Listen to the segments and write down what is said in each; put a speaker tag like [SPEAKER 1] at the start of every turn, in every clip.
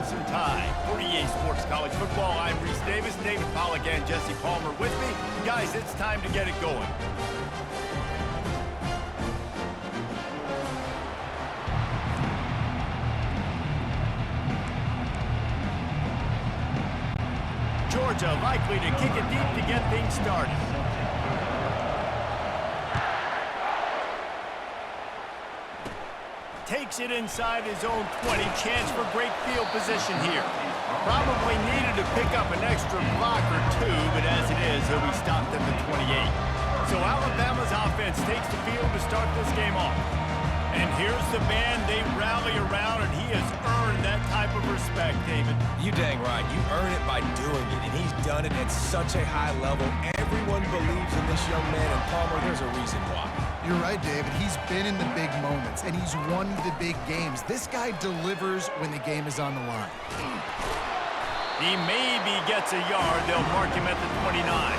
[SPEAKER 1] showing some time. For EA Sports College Football, I'm Reese Davis, David Pollack, and Jesse Palmer with me. Guys, it's time to get it going. Georgia likely to kick it deep to get things started. Takes it inside his own 20. Chance for great field position here. Probably needed to pick up an extra block or two, but as it is, he'll be stopped at the 28. So Alabama's offense takes the field to start this game off. And here's the band they rally around, and he has earned that type of respect, David.
[SPEAKER 2] You dang right. You earn it by doing it, and he's done it at such a high level. Everyone believes in this young man, and Palmer, there's a reason why.
[SPEAKER 3] You're right, David. He's been in the big moments, and he's won the big games. This guy delivers when the game is on the line.
[SPEAKER 1] He maybe gets a yard. They'll mark him at the 29.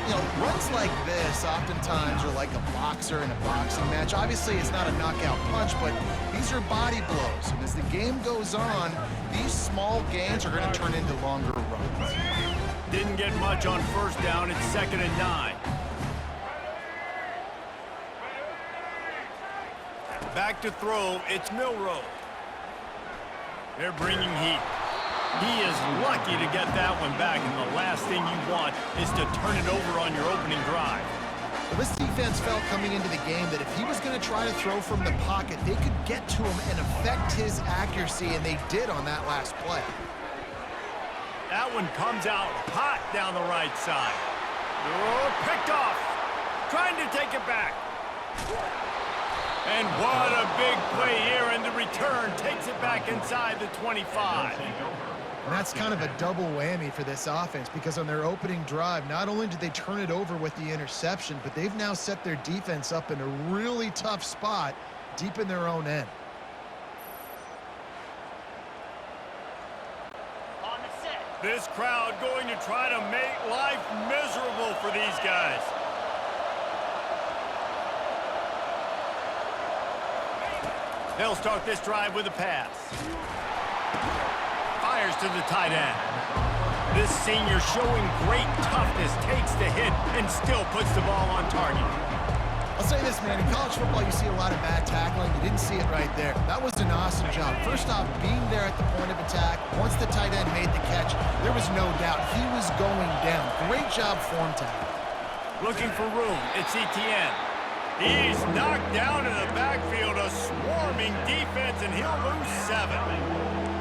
[SPEAKER 3] You know, runs like this oftentimes are like a boxer in a boxing match. Obviously, it's not a knockout punch, but these are body blows. And as the game goes on, these small gains are going to turn into longer runs.
[SPEAKER 1] Didn't get much on first down. It's 2nd and 9. Back to throw, it's Milroe. They're bringing heat. He is lucky to get that one back, and the last thing you want is to turn it over on your opening drive.
[SPEAKER 3] Well, this defense felt coming into the game that if he was going to try to throw from the pocket, they could get to him and affect his accuracy, and they did on that last play.
[SPEAKER 1] That one comes out hot down the right side. Oh, picked off. Trying to take it back. And what a big play here, and the return takes it back inside the 25.
[SPEAKER 3] And that's kind of a double whammy for this offense, because on their opening drive, not only did they turn it over with the interception, but they've now set their defense up in a really tough spot deep in their own end.
[SPEAKER 1] This crowd going to try to make life miserable for these guys. They'll start this drive with a pass. Fires to the tight end. This senior showing great toughness, takes the hit, and still puts the ball on target.
[SPEAKER 3] I'll say this, man, in college football you see a lot of bad tackling. You didn't see it right there. That was an awesome job. First off, being there at the point of attack, once the tight end made the catch, there was no doubt he was going down. Great job form tackling.
[SPEAKER 1] Looking for room, it's Etienne. He's knocked down in the backfield, a swarming defense, and he'll lose 7.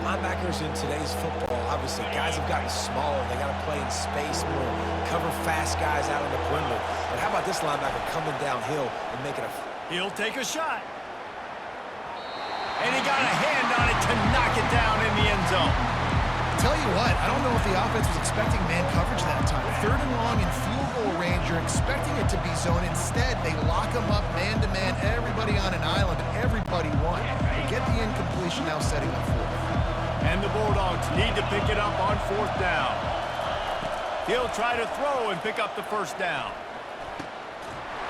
[SPEAKER 2] Linebackers in today's football, obviously, guys have gotten smaller. They got to play in space more, cover fast guys out on the perimeter. But how about this linebacker coming downhill and making a...
[SPEAKER 1] He'll take a shot. And he got a hand on it to knock it down in the end zone.
[SPEAKER 3] Tell you what, I don't know if the offense was expecting man coverage that time. 3rd and long in field goal range, you're expecting it to be zone. Instead, they lock them up man-to-man, everybody on an island, everybody won. They get the incompletion, now setting up 4th.
[SPEAKER 1] And the Bulldogs need to pick it up on 4th down. He'll try to throw and pick up the 1st down.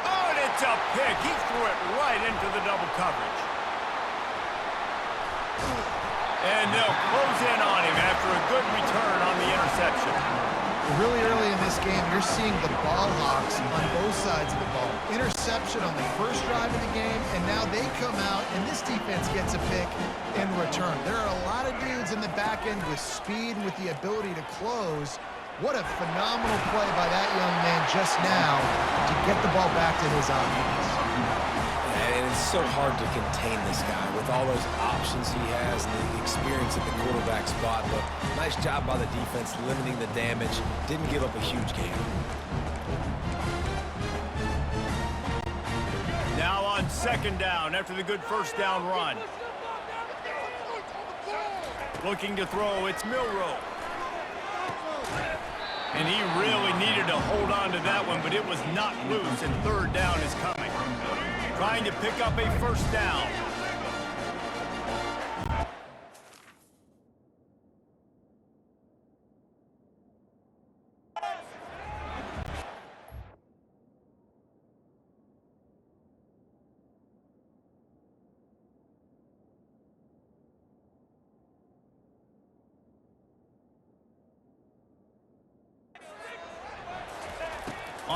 [SPEAKER 1] Oh, and it's a pick. He threw it right into the double coverage. And they'll close in on him after a good return on the interception.
[SPEAKER 3] Really early in this game, you're seeing the ball hawks on both sides of the ball. Interception on the first drive of the game, and now they come out, and this defense gets a pick in return. There are a lot of dudes in the back end with speed and with the ability to close. What a phenomenal play by that young man just now to get the ball back to his offense.
[SPEAKER 2] And it's so hard to contain this guy with all those options he has and the experience at the quarterback spot. But nice job by the defense limiting the damage. Didn't give up a huge game.
[SPEAKER 1] Now on 2nd down after the good 1st down run. Looking to throw, it's Milroe. And he really needed to hold on to that one, but it was not loose, and 3rd down is coming. Trying to pick up a 1st down.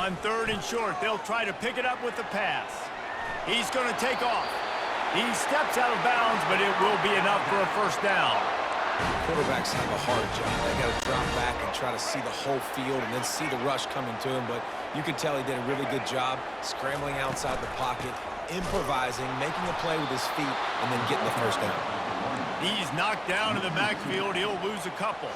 [SPEAKER 1] On 3rd and short, they'll try to pick it up with the pass. He's going to take off. He steps out of bounds, but it will be enough for a first down.
[SPEAKER 2] Quarterbacks have a hard job. They got to drop back and try to see the whole field and then see the rush coming to him. But you can tell he did a really good job scrambling outside the pocket, improvising, making a play with his feet, and then getting the first down.
[SPEAKER 1] He's knocked down in the backfield. He'll lose a couple.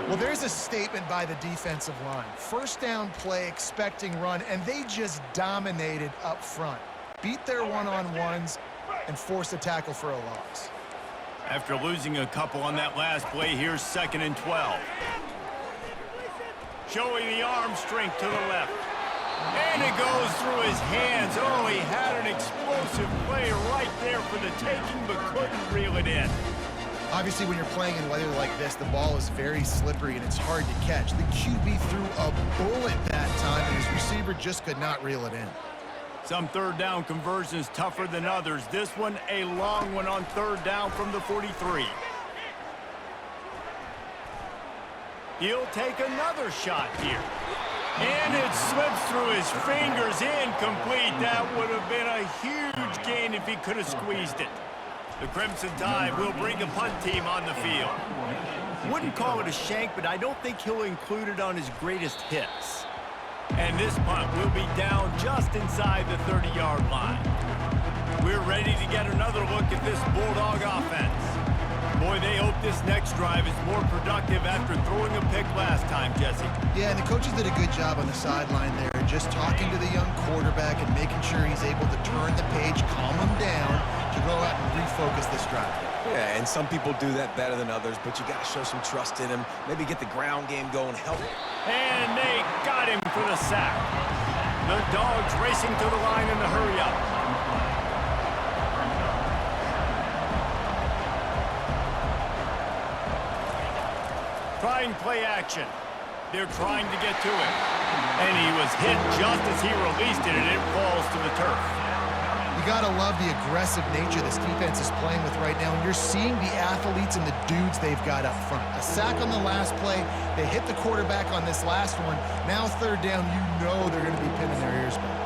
[SPEAKER 3] Well, there's a statement by the defensive line. First down play, expecting run, and they just dominated up front. Beat their one-on-ones and forced a tackle for a loss.
[SPEAKER 1] After losing a couple on that last play, here's 2nd and 12. Showing the arm strength to the left. And it goes through his hands. Oh, he had an explosive play right there for the taking, but couldn't reel it in.
[SPEAKER 3] Obviously, when you're playing in weather like this, the ball is very slippery and it's hard to catch. The QB threw a bullet that time, and his receiver just could not reel it in.
[SPEAKER 1] Some 3rd down conversions tougher than others. This one, a long one on 3rd down from the 43. He'll take another shot here. And it slips through his fingers, incomplete. That would have been a huge gain if he could have squeezed it. The Crimson Tide will bring the punt team on the field. Wouldn't call it a shank, but I don't think he'll include it on his greatest hits. And this punt will be down just inside the 30-yard line. We're ready to get another look at this Bulldog offense. Boy, they hope this next drive is more productive after throwing a pick last time, Jesse.
[SPEAKER 3] Yeah, and the coaches did a good job on the sideline there, just talking to the young quarterback and making sure he's able to turn the page, calm him down, to go out and refocus this drive.
[SPEAKER 2] Yeah, and some people do that better than others, but you got to show some trust in him. Maybe get the ground game going, help.
[SPEAKER 1] And they got him for the sack. The Dogs racing to the line in the hurry-up. Trying play action. They're trying to get to him. And he was hit just as he released it, and it falls to the turf.
[SPEAKER 3] You got to love the aggressive nature this defense is playing with right now, and you're seeing the athletes and the dudes they've got up front. A sack on the last play. They hit the quarterback on this last one. Now 3rd down, you know they're going to be pinning their ears back.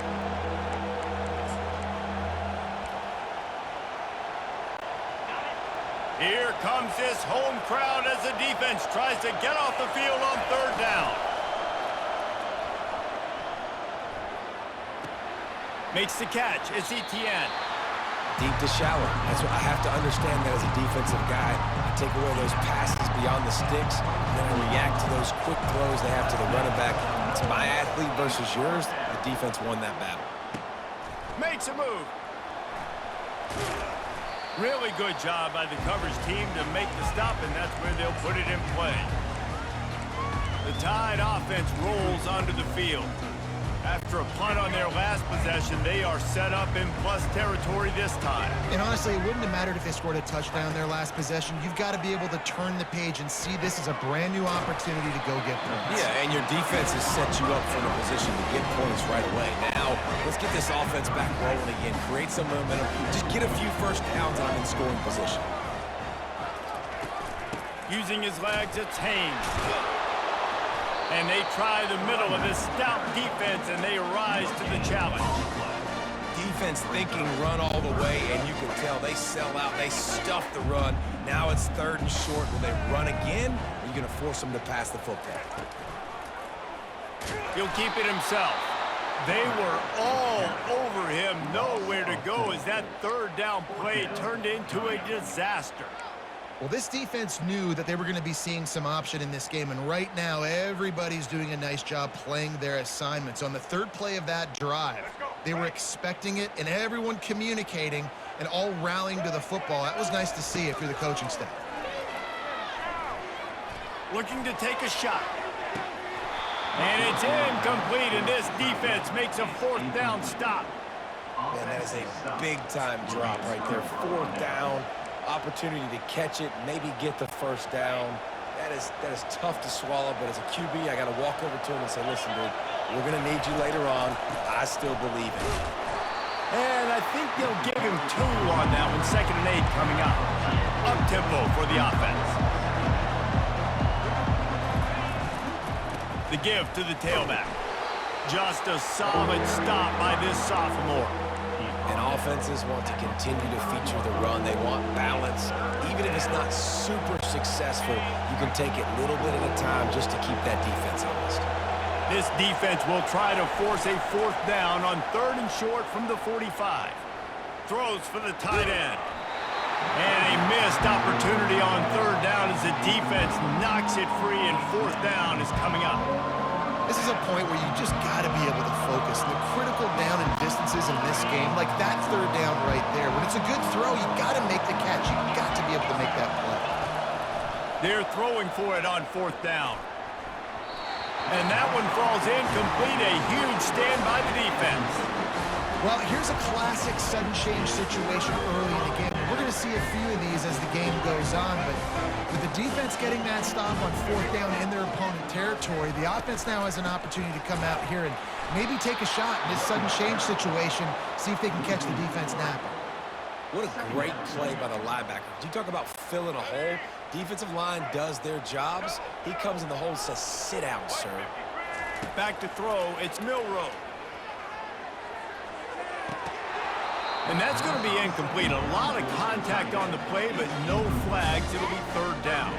[SPEAKER 1] Here comes this home crowd as the defense tries to get off the field on 3rd down. Makes the catch. It's Etienne.
[SPEAKER 2] Deep to shallow. That's what I have to understand that as a defensive guy. I take away those passes beyond the sticks, and then I react to those quick throws they have to the running back. It's my athlete versus yours. The defense won that battle.
[SPEAKER 1] Makes a move. Really good job by the coverage team to make the stop, and that's where they'll put it in play. The Tide offense rolls onto the field. After a punt on their last possession, they are set up in plus territory this time.
[SPEAKER 3] And honestly, it wouldn't have mattered if they scored a touchdown their last possession. You've got to be able to turn the page and see this as a brand new opportunity to go get points.
[SPEAKER 2] Yeah, and your defense has set you up for the position to get points right away. Now, let's get this offense back rolling again, create some momentum, just get a few first downs and I'm in scoring position.
[SPEAKER 1] Using his legs, it's Haynes. And they try the middle of this stout defense, and they rise to the challenge.
[SPEAKER 2] Defense thinking run all the way, and you can tell they sell out. They stuff the run. Now it's 3rd and short. Will they run again? Or are you going to force them to pass the football?
[SPEAKER 1] He'll keep it himself. They were all over him. Nowhere to go as that 3rd down play turned into a disaster.
[SPEAKER 3] Well, this defense knew that they were going to be seeing some option in this game, and right now everybody's doing a nice job playing their assignments. On the 3rd play of that drive, they were expecting it, and everyone communicating and all rallying to the football. That was nice to see it through the coaching staff.
[SPEAKER 1] Looking to take a shot. And it's incomplete, and this defense makes a 4th down stop.
[SPEAKER 2] Man, that is a big-time drop right there. 4th down. Opportunity to catch it, maybe get the first down. That is tough to swallow, but as a QB, I got to walk over to him and say, listen, dude, we're going to need you later on. I still believe it.
[SPEAKER 1] And I think they'll give him 2 on that one. 2nd and 8 coming up. Up-tempo for the offense. The give to the tailback. Just a solid stop by this sophomore.
[SPEAKER 2] And offenses want to continue to feature the run. They want balance. Even if it's not super successful, you can take it little bit at a time just to keep that defense honest.
[SPEAKER 1] This defense will try to force a 4th down on 3rd and short from the 45. Throws for the tight end. And a missed opportunity on 3rd down as the defense knocks it free, and 4th down is coming up.
[SPEAKER 3] This is a point where you just got to be able to focus. The critical down and distances in this game, like that 3rd down right there. When it's a good throw, you got to make the catch. You got to be able to make that play.
[SPEAKER 1] They're throwing for it on 4th down. And that one falls incomplete. A huge stand by the defense.
[SPEAKER 3] Well, here's a classic sudden change situation early in the game. We're going to see a few of these as the game goes on, but with the defense getting that stop on 4th down in their opponent territory, the offense now has an opportunity to come out here and maybe take a shot in this sudden change situation, see if they can catch the defense napping.
[SPEAKER 2] What a great play by the linebacker. You talk about filling a hole. Defensive line does their jobs. He comes in the hole and says, sit down, sir.
[SPEAKER 1] Back to throw, it's Milroe. And that's going to be incomplete. A lot of contact on the play, but no flags. It'll be 3rd down.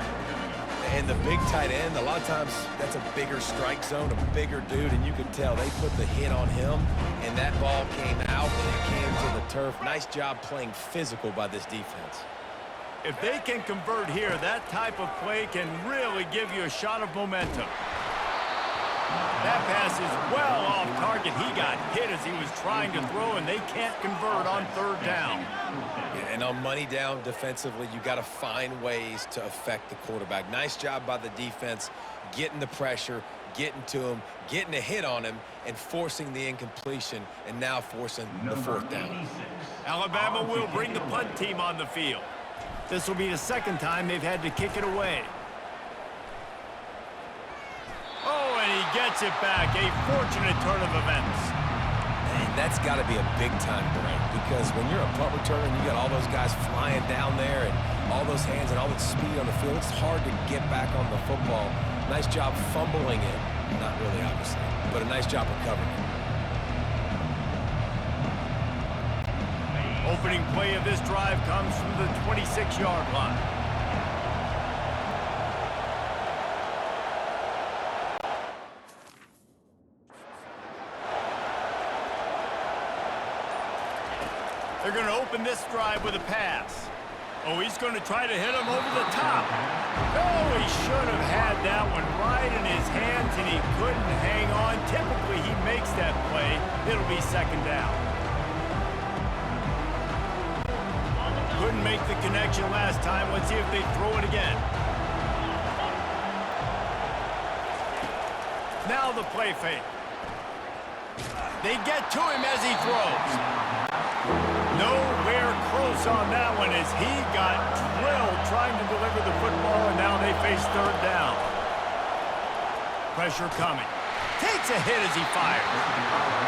[SPEAKER 2] And the big tight end, a lot of times that's a bigger strike zone, a bigger dude, and you can tell they put the hit on him, and that ball came out, and it came to the turf. Nice job playing physical by this defense.
[SPEAKER 1] If they can convert here, that type of play can really give you a shot of momentum. That pass is well off target. He got hit as he was trying to throw, and they can't convert on 3rd down.
[SPEAKER 2] Yeah, and on money down defensively, you got to find ways to affect the quarterback. Nice job by the defense, getting the pressure, getting to him, getting a hit on him, and forcing the incompletion, and now forcing the 4th down.
[SPEAKER 1] Alabama will bring the punt team on the field. This will be the 2nd time they've had to kick it away. Oh, and he gets it back. A fortunate turn of events.
[SPEAKER 2] And that's got to be a big-time break, because when you're a punt returner and you got all those guys flying down there and all those hands and all that speed on the field, it's hard to get back on the football. Nice job fumbling it. Not really, obviously, but a nice job recovering it.
[SPEAKER 1] Opening play of this drive comes from the 26-yard line. They're going to open this drive with a pass. Oh, he's going to try to hit him over the top. Oh, he should have had that one right in his hands, and he couldn't hang on. Typically, he makes that play. It'll be 2nd down. Couldn't make the connection last time. Let's see if they throw it again. Now the play fake. They get to him as he throws. Nowhere close on that one as he got drilled trying to deliver the football, and now they face 3rd down. Pressure coming. Takes a hit as he fires.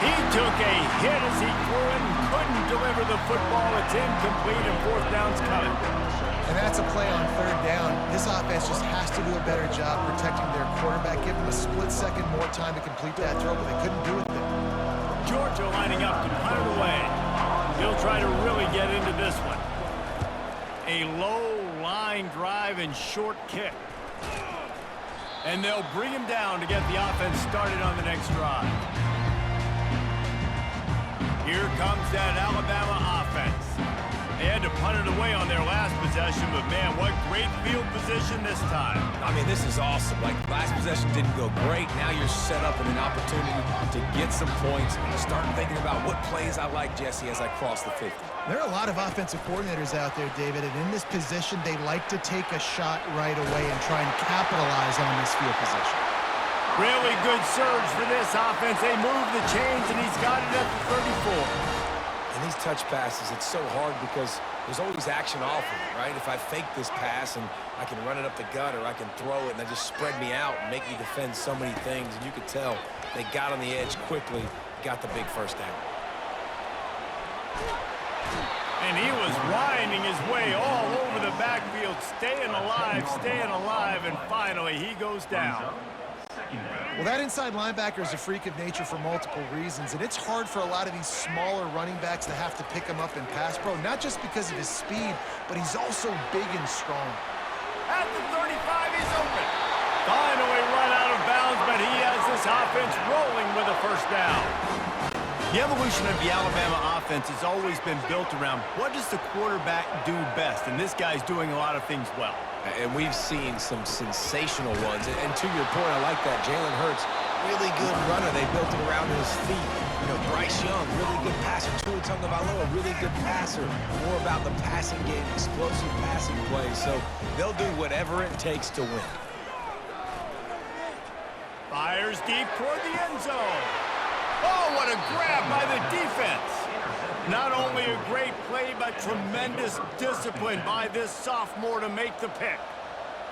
[SPEAKER 1] He took a hit as he threw it and couldn't deliver the football. It's incomplete, and 4th down's coming.
[SPEAKER 3] And that's a play on 3rd down. This offense just has to do a better job protecting their quarterback. Give them a split second more time to complete that throw, but they couldn't do it there.
[SPEAKER 1] Georgia lining up to punt it away. He'll try to really get into this one. A low line drive and short kick. And they'll bring him down to get the offense started on the next drive. Here comes that Alabama offense. They had to punt it away on their last possession, but man, what great field position this time.
[SPEAKER 2] I mean, this is awesome. Like, last possession didn't go great. Now you're set up with an opportunity to get some points. Start thinking about what plays I like, Jesse, as I cross the 50.
[SPEAKER 3] There are a lot of offensive coordinators out there, David, and in this position, they like to take a shot right away and try and capitalize on this field position.
[SPEAKER 1] Really good surge for this offense. They move the chains, and he's got it at the 34.
[SPEAKER 2] And these touch passes, it's so hard because there's always action off of it, right? If I fake this pass and I can run it up the gut or I can throw it and they just spread me out and make me defend so many things, and you could tell they got on the edge quickly, got the big 1st down.
[SPEAKER 1] And he was winding his way all over the backfield, staying alive, and finally he goes down.
[SPEAKER 3] Well, that inside linebacker is a freak of nature for multiple reasons, and it's hard for a lot of these smaller running backs to have to pick him up in pass pro, not just because of his speed, but he's also big and strong.
[SPEAKER 1] At the 35, he's open. Finally run out of bounds, but he has this offense rolling with a first down. The evolution of the Alabama offense has always been built around what does the quarterback do best, and this guy's doing a lot of things well.
[SPEAKER 2] And we've seen some sensational ones. And to your point, I like that. Jalen Hurts, really good runner. They built it around his feet. You know, Bryce Young, really good passer. Tua Tagovailoa, really good passer. More about the passing game, explosive passing plays. So they'll do whatever it takes to win.
[SPEAKER 1] Fires deep toward the end zone. Oh, what a grab by the defense. Not only a great play, but tremendous discipline by this sophomore to make the pick.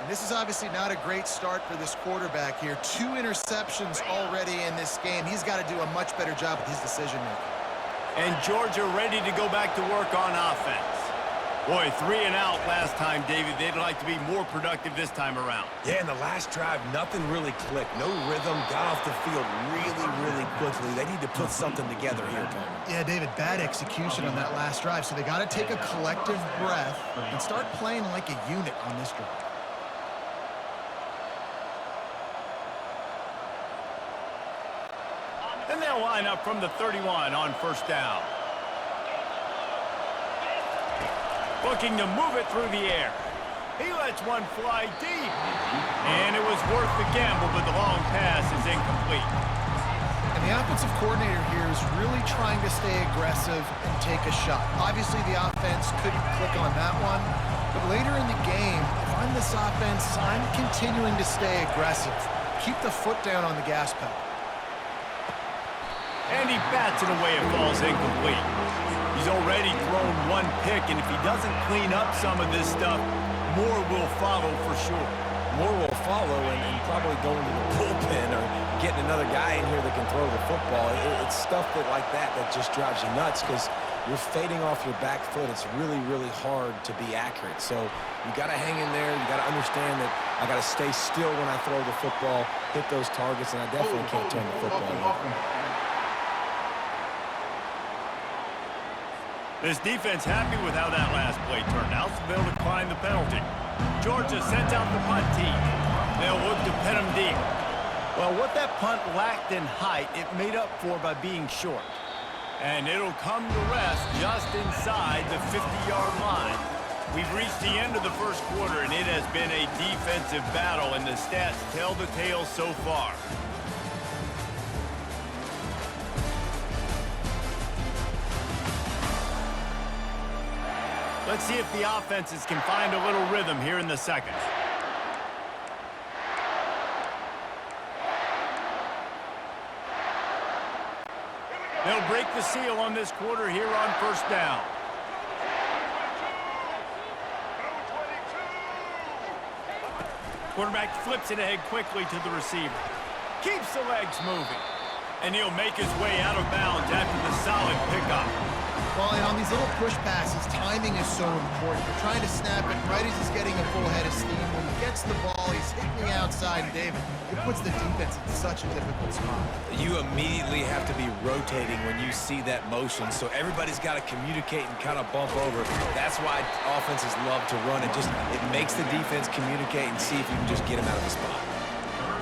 [SPEAKER 3] And this is obviously not a great start for this quarterback here. 2 interceptions already in this game. He's got to do a much better job with his decision-making.
[SPEAKER 1] And Georgia ready to go back to work on offense. Boy, 3 and out last time, David. They'd like to be more productive this time around.
[SPEAKER 2] Yeah, in the last drive, nothing really clicked. No rhythm, got off the field really quickly. They need to put something together here, Tom.
[SPEAKER 3] Yeah, David, bad execution on that last drive, so they got to take a collective breath and start playing like a unit on this drive.
[SPEAKER 1] And they'll line up from the 31 on first down. Looking to move it through the air. He lets one fly deep. And it was worth the gamble, but the long pass is incomplete.
[SPEAKER 3] And the offensive coordinator here is really trying to stay aggressive and take a shot. Obviously, the offense couldn't click on that one. But later in the game, if I'm this offense, I'm continuing to stay aggressive. Keep the foot down on the gas pedal.
[SPEAKER 1] And he bats it away. It falls incomplete. He's already thrown 1 pick, and if he doesn't clean up some of this stuff, more will follow for sure.
[SPEAKER 2] More will follow, and probably going to the bullpen or getting another guy in here that can throw the football. It's stuff like that just drives you nuts because you're fading off your back foot. It's really hard to be accurate. So you got to hang in there. You got to understand that I got to stay still when I throw the football, hit those targets, and I definitely can't turn the football over.
[SPEAKER 1] This defense happy with how that last play turned out, so they'll decline the penalty. Georgia sends out the punt team. They'll look to pin them deep. Well, what that punt lacked in height, it made up for by being short. And it'll come to rest just inside the 50-yard line. We've reached the end of the first quarter, and it has been a defensive battle, and the stats tell the tale so far. Let's see if the offenses can find a little rhythm here in the second. They'll break the seal on this quarter here on first down. Quarterback flips it ahead quickly to the receiver. Keeps the legs moving. And he'll make his way out of bounds after the solid pickup.
[SPEAKER 3] Well, and on these little push passes, timing is so important. You're trying to snap it right as he's getting a full head of steam. When he gets the ball, he's hitting the outside, and David, it puts the defense in such a difficult spot.
[SPEAKER 2] You immediately have to be rotating when you see that motion, so everybody's got to communicate and kind of bump over. That's why offenses love to run it. It makes the defense communicate and see if you can just get him out of the spot.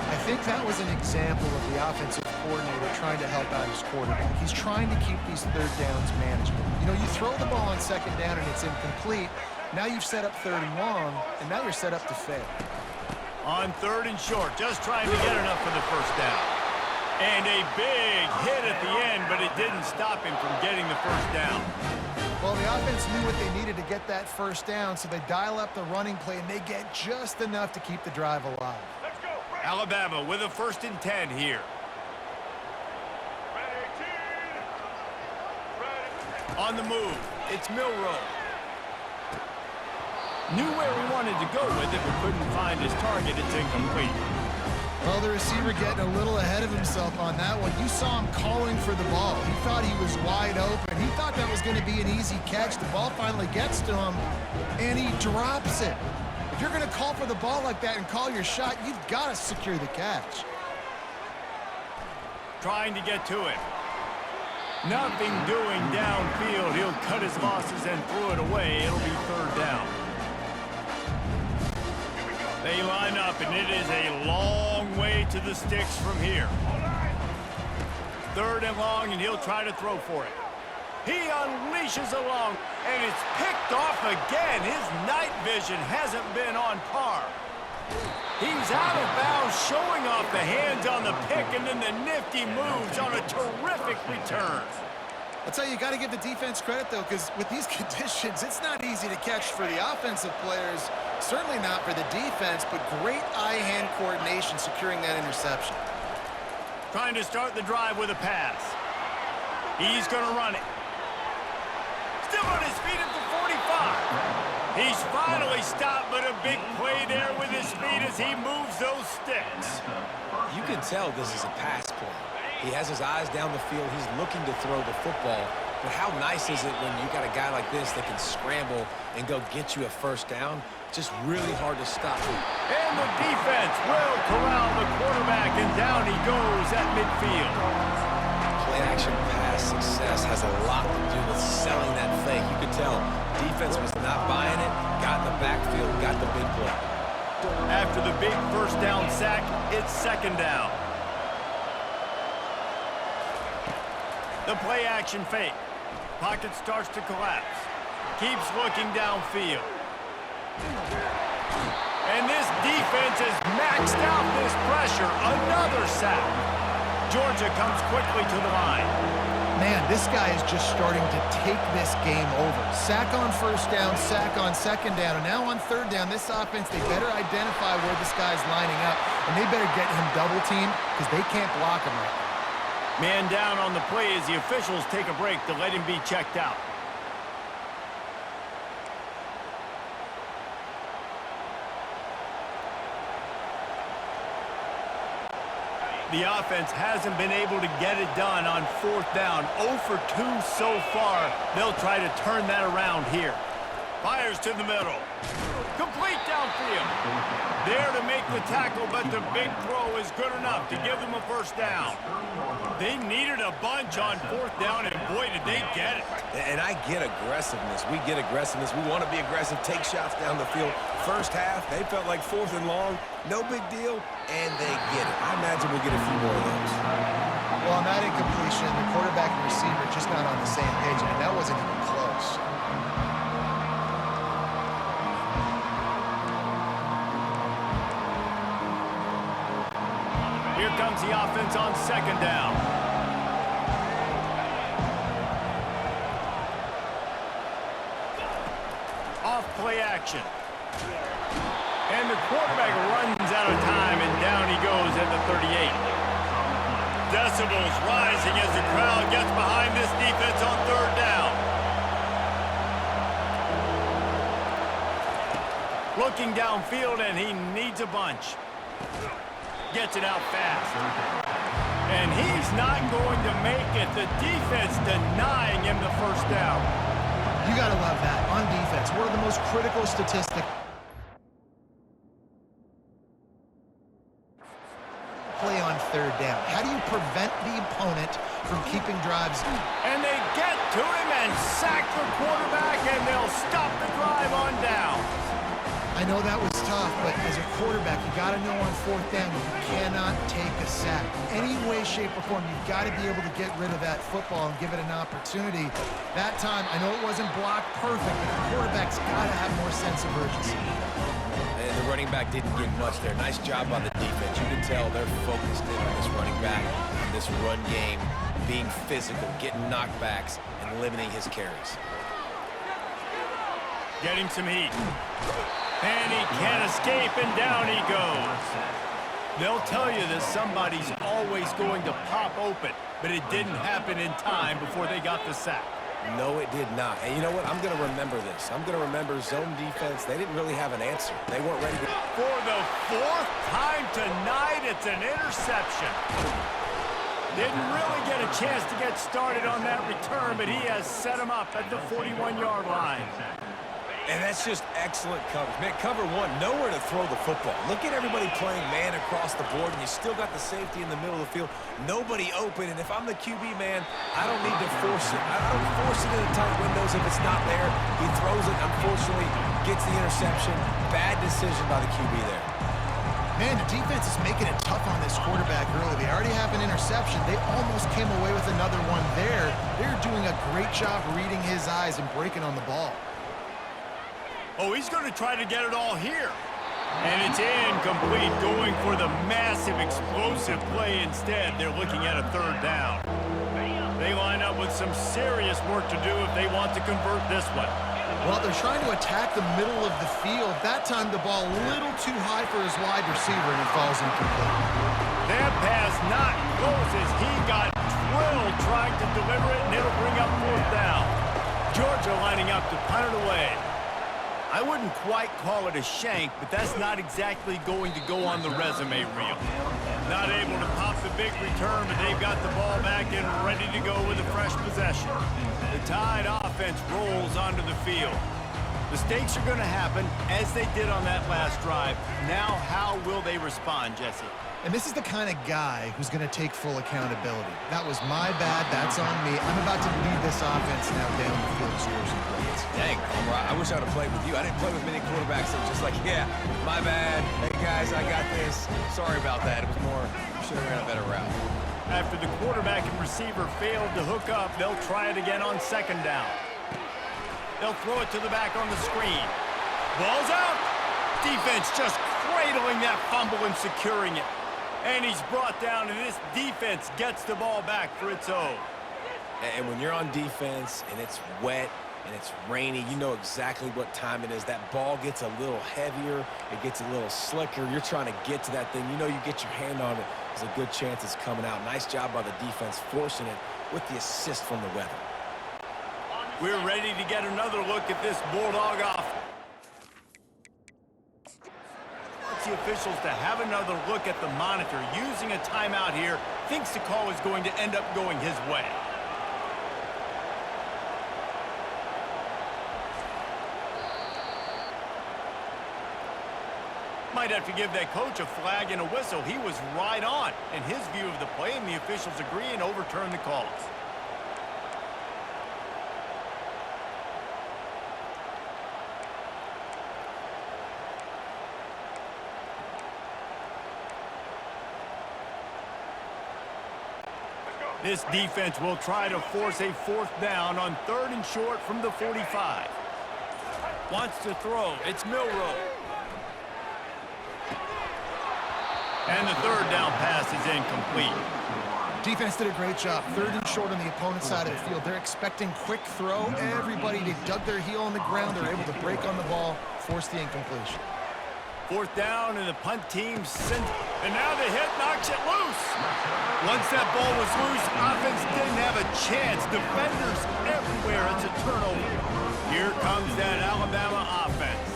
[SPEAKER 3] I think that was an example of the offensive coordinator trying to help out his quarterback. He's trying to keep these third downs manageable. You know, you throw the ball on second down and it's incomplete. Now you've set up third and long, and now you're set up to fail.
[SPEAKER 1] On third and short, just trying to get enough for the first down. And a big hit at the end, but it didn't stop him from getting the first down.
[SPEAKER 3] Well, the offense knew what they needed to get that first down, so they dial up the running play, and they get just enough to keep the drive alive.
[SPEAKER 1] Alabama with a 1st and 10 here. On the move, it's Milroe. Knew where he wanted to go with it, but couldn't find his target. It's incomplete.
[SPEAKER 3] Well, the receiver getting a little ahead of himself on that one. You saw him calling for the ball. He thought he was wide open. He thought that was going to be an easy catch. The ball finally gets to him, and he drops it. If you're going to call for the ball like that and call your shot, you've got to secure the catch.
[SPEAKER 1] trying to get to it. Nothing doing downfield. He'll cut his losses and throw it away. It'll be third down. They line up, and it is a long way to the sticks from here. Third and long, and he'll try to throw for it. He unleashes along, and it's picked off again. His night vision hasn't been on par. He's out of bounds, showing off the hands on the pick, and then the nifty moves on a terrific return.
[SPEAKER 3] I'll tell you, you got to give the defense credit, though, because with these conditions, it's not easy to catch for the offensive players, certainly not for the defense, but great eye-hand coordination securing that interception.
[SPEAKER 1] Trying to start the drive with a pass. He's going to run it. Still on his feet at the 45. He's finally stopped, but a big play there with his speed as he moves those sticks.
[SPEAKER 2] You can tell this is a pass play. He has his eyes down the field. He's looking to throw the football. But how nice is it when you got a guy like this that can scramble and go get you a first down? Just really hard to stop him.
[SPEAKER 1] And the defense will corral the quarterback, and down he goes at midfield.
[SPEAKER 2] Play-action pass success has a lot to do with selling that fake. You could tell defense was not buying it, got in the backfield, got the big play.
[SPEAKER 1] After the big first down sack, it's second down. The play-action fake. Pocket starts to collapse. Keeps looking downfield. And this defense has maxed out this pressure. Another sack. Georgia comes quickly to the line.
[SPEAKER 3] Man, this guy is just starting to take this game over. Sack on first down, sack on second down, and now on third down, this offense, they better identify where this guy's lining up, and they better get him double-teamed because they can't block him right now.
[SPEAKER 1] Man down on the play as the officials take a break to let him be checked out. The offense hasn't been able to get it done on fourth down. 0 for 2 so far. They'll try to turn that around here. Fires to the middle. Complete downfield. There to make the tackle, but the big throw is good enough to give them a first down. They needed a bunch on fourth down, and boy, did they get it.
[SPEAKER 2] And I get aggressiveness. We get aggressiveness. We want to be aggressive, take shots down the field. First half, they felt like fourth and long. No big deal, and they get it. I imagine we'll get a few more of those.
[SPEAKER 3] Well, on that incompletion, the quarterback and receiver just not on the same page, and that wasn't even close.
[SPEAKER 1] Here comes the offense on second down. Off play action. And the quarterback runs out of time, and down he goes at the 38. Decibels rising as the crowd gets behind this defense on third down. Looking downfield, and he needs a bunch. Gets it out fast. And he's not going to make it. The defense denying him the first down.
[SPEAKER 3] You got to love that. On defense, one of the most critical statistics. Play on third down. How do you prevent the opponent from keeping drives?
[SPEAKER 1] And they get to him and sack the quarterback, and they'll stop the drive on down.
[SPEAKER 3] I know that was tough, but as a quarterback, you got to know on fourth down you cannot take a sack. Any way, shape, or form, you've got to be able to get rid of that football and give it an opportunity. That time, I know it wasn't blocked perfect, but the quarterback's got to have more sense of urgency.
[SPEAKER 2] And the running back didn't get much there. Nice job by the defense. You can tell they're focused in on this running back, on this run game, being physical, getting knockbacks, and limiting his carries.
[SPEAKER 1] Getting some heat. And he can't escape, and down he goes. They'll tell you that somebody's always going to pop open, but it didn't happen in time before they got the sack.
[SPEAKER 2] No, it did not. And you know what? I'm going to remember this. I'm going to remember zone defense. They didn't really have an answer. They weren't ready to...
[SPEAKER 1] For the fourth time tonight, it's an interception. Didn't really get a chance to get started on that return, but he has set him up at the 41-yard line.
[SPEAKER 2] And that's just excellent coverage. Man, cover one, nowhere to throw the football. Look at everybody playing man across the board, and you still got the safety in the middle of the field. Nobody open, and if I'm the QB, man, I don't need to force it. I don't force it into tight windows if it's not there. He throws it, unfortunately, gets the interception. Bad decision by the QB there.
[SPEAKER 3] Man, the defense is making it tough on this quarterback early. They already have an interception. They almost came away with another one there. They're doing a great job reading his eyes and breaking on the ball.
[SPEAKER 1] Oh, he's going to try to get it all here. And it's incomplete, going for the massive explosive play instead. They're looking at a third down. They line up with some serious work to do if they want to convert this one.
[SPEAKER 3] Well, they're trying to attack the middle of the field. That time the ball a little too high for his wide receiver, and it falls incomplete.
[SPEAKER 1] That pass not close as he got drilled trying to deliver it, and it'll bring up fourth down. Georgia lining up to punt it away. I wouldn't quite call it a shank, but that's not exactly going to go on the resume reel. Not able to pop the big return, but they've got the ball back and ready to go with a fresh possession. The Tide offense rolls onto the field. Mistakes are going to happen, as they did on that last drive. Now, how will they respond, Jesse?
[SPEAKER 3] And this is the kind of guy who's going to take full accountability. That was my bad. That's on me. I'm about to lead this offense now down the field 0-points.
[SPEAKER 2] Dang, Homer, I wish I would have played with you. I didn't play with many quarterbacks that were just like, yeah, my bad. Hey, guys, I got this. Sorry about that. It was more, should have ran a better route.
[SPEAKER 1] After the quarterback and receiver failed to hook up, they'll try it again on second down. They'll throw it to the back on the screen. Ball's out. Defense just cradling that fumble and securing it. And he's brought down, and this defense gets the ball back for its own.
[SPEAKER 2] And when you're on defense and it's wet and it's rainy, you know exactly what time it is. That ball gets a little heavier. It gets a little slicker. You're trying to get to that thing. You know you get your hand on it. There's a good chance it's coming out. Nice job by the defense forcing it with the assist from the weather.
[SPEAKER 1] We're ready to get another look at this Bulldog offense. The officials to have another look at the monitor. Using a timeout here, thinks the call is going to end up going his way. Might have to give that coach a flag and a whistle. He was right on in his view of the play, and the officials agree and overturn the calls. This defense will try to force a fourth down on third and short from the 45. Wants to throw. It's Milroe. And the third down pass is incomplete.
[SPEAKER 3] Defense did a great job. Third and short on the opponent's side of the field. They're expecting quick throw. Everybody, they dug their heel on the ground. They're able to break on the ball, force the incompletion.
[SPEAKER 1] Fourth down, and the punt team sends, and now the hit knocks it loose. Once that ball was loose, offense didn't have a chance. Defenders everywhere. It's a turnover. Here comes that Alabama offense.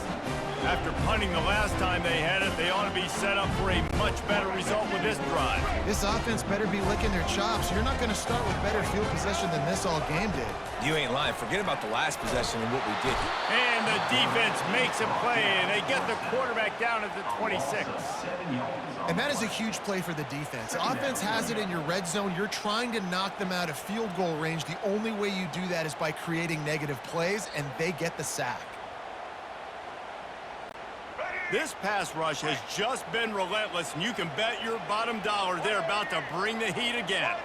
[SPEAKER 1] After punting the last time they had it, they ought to be set up for a much better result with this drive.
[SPEAKER 3] This offense better be licking their chops. You're not going to start with better field possession than this all game did.
[SPEAKER 2] You ain't lying. Forget about the last possession and what we did.
[SPEAKER 1] And the defense makes a play, and they get the quarterback down at the 26.
[SPEAKER 3] And that is a huge play for the defense. The offense has it in your red zone. You're trying to knock them out of field goal range. The only way you do that is by creating negative plays, and they get the sack.
[SPEAKER 1] This pass rush has just been relentless, and you can bet your bottom dollar they're about to bring the heat again.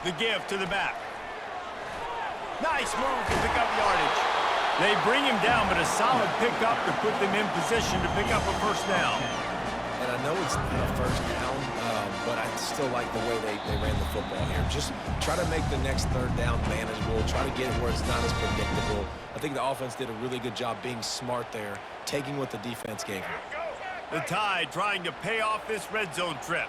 [SPEAKER 1] The give to the back. Nice move to pick up yardage. They bring him down, but a solid pickup to put them in position to pick up a first down.
[SPEAKER 2] And I know it's not a first down, but I still like the way they ran the football here. Just try to make the next third down manageable. Try to get it where it's not as predictable. I think the offense did a really good job being smart there, taking what the defense gave them.
[SPEAKER 1] The Tide trying to pay off this red zone trip.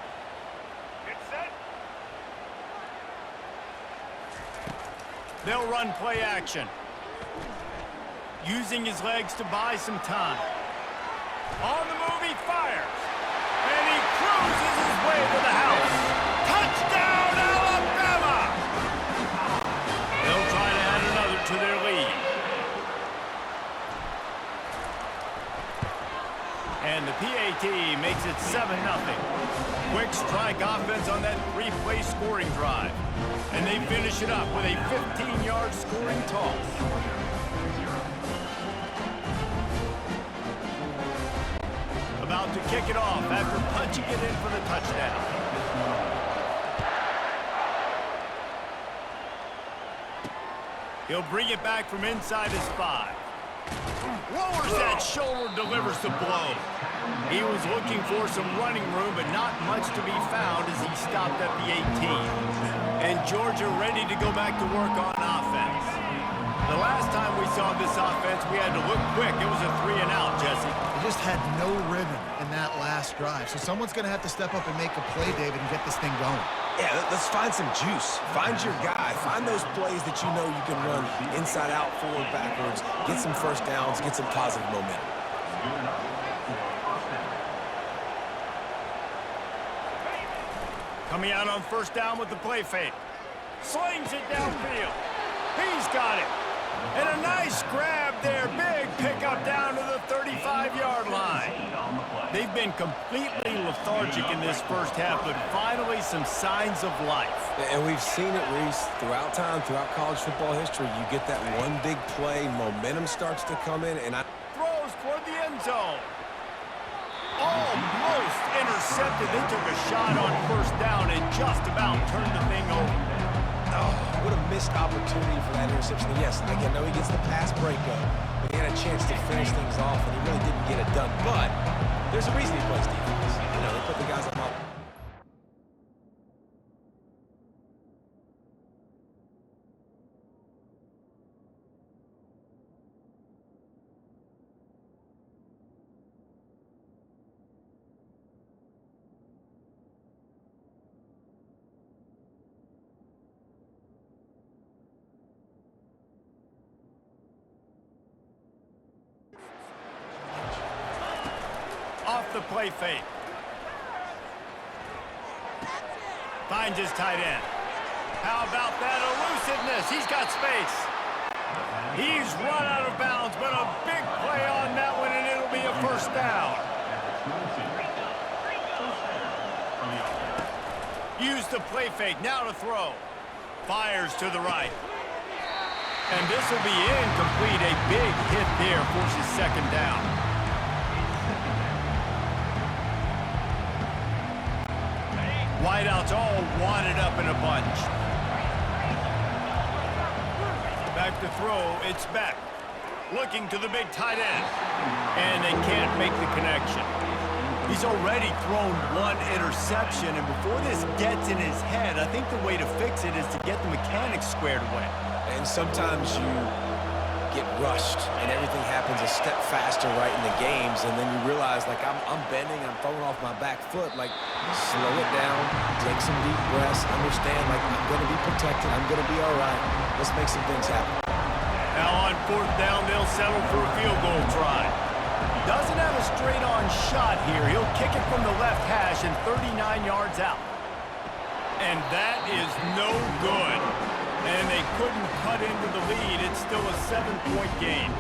[SPEAKER 1] They'll run play action. Using his legs to buy some time. On the move, he fires. And he cruises his way to the house. Touchdown! PAT makes it 7-0. Quick strike offense on that 3-play scoring drive. And they finish it up with a 15-yard scoring toss. About to kick it off after punching it in for the touchdown. He'll bring it back from inside his 5. Lowers that shoulder, delivers the blow. He was looking for some running room, but not much to be found as he stopped at the 18. And Georgia ready to go back to work on offense. The last time we saw this offense, we had to look quick. It was a 3-and-out, Jesse.
[SPEAKER 3] They just had no rhythm in that last drive. So someone's going to have to step up and make a play, David, and get this thing going.
[SPEAKER 2] Yeah, let's find some juice. Find your guy. Find those plays that you know you can run inside out, forward, backwards. Get some first downs. Get some positive momentum.
[SPEAKER 1] Coming out on first down with the play fake. Slings it downfield. He's got it. And a nice grab there. Big pickup down to the 35-yard line. They've been completely lethargic in this first half, but finally some signs of life.
[SPEAKER 2] And we've seen it, Reese, throughout time, throughout college football history. You get that one big play, momentum starts to come in, and
[SPEAKER 1] throws toward the end zone. Almost intercepted. They took a shot on first down and just about turned the thing over.
[SPEAKER 2] Oh, what a missed opportunity for that interception. Yes, I know he gets the pass breakup, but he had a chance to finish things off, and he really didn't get it done. But there's a reason he plays defense. You know, they put the guys on top.
[SPEAKER 1] Off the play fake. Finds his tight end. How about that elusiveness? He's got space. He's run out of bounds, but a big play on that one, and it'll be a first down. Use the play fake. Now to throw. Fires to the right. And this will be incomplete. A big hit there forces second down. Wideouts all wadded up in a bunch. Back to throw, it's back. Looking to the big tight end. And they can't make the connection. He's already thrown one interception, and before this gets in his head, I think the way to fix it is to get the mechanics squared away.
[SPEAKER 2] And sometimes you get rushed and everything happens a step faster right in the games, and then you realize, like, I'm bending, I'm throwing off my back foot. Like, slow it down, take some deep breaths, understand, like, I'm going to be protected, I'm going to be all right. Let's make some things happen.
[SPEAKER 1] Now on fourth down, they'll settle for a field goal try. Doesn't have a straight-on shot here. He'll kick it from the left hash and 39 yards out. And that is no good. And they couldn't cut into the lead. It's still a 7-point game.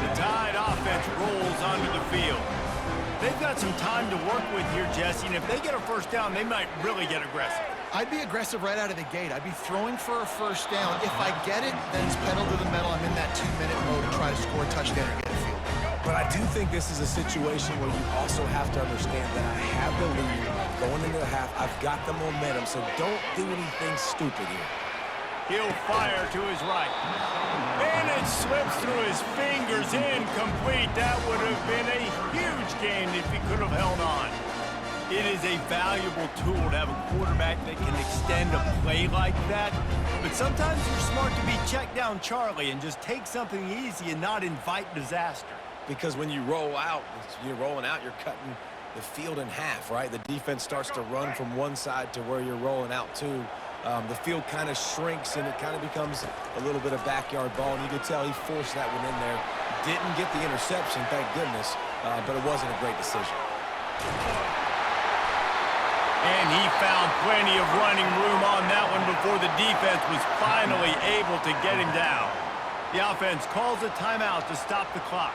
[SPEAKER 1] The Tide offense rolls onto the field. They've got some time to work with here, Jesse, and if they get a first down, they might really get aggressive.
[SPEAKER 3] I'd be aggressive right out of the gate. I'd be throwing for a first down. If I get it, then it's pedal to the metal. I'm in that 2-minute mode to try to score a touchdown or get a field goal.
[SPEAKER 2] But I do think this is a situation where you also have to understand that I have the lead going into the half. I've got the momentum, so don't do anything stupid here.
[SPEAKER 1] He'll fire to his right. And it slips through his fingers, incomplete. That would have been a huge gain if he could have held on. It is a valuable tool to have a quarterback that can extend a play like that. But sometimes you're smart to be check down Charlie and just take something easy and not invite disaster.
[SPEAKER 2] Because when you roll out, you're rolling out, you're cutting the field in half, right? The defense starts to run from one side to where you're rolling out to. The field kind of shrinks and it kind of becomes a little bit of backyard ball. And you could tell he forced that one in there. Didn't get the interception, thank goodness, but it wasn't a great decision.
[SPEAKER 1] And he found plenty of running room on that one before the defense was finally able to get him down. The offense calls a timeout to stop the clock.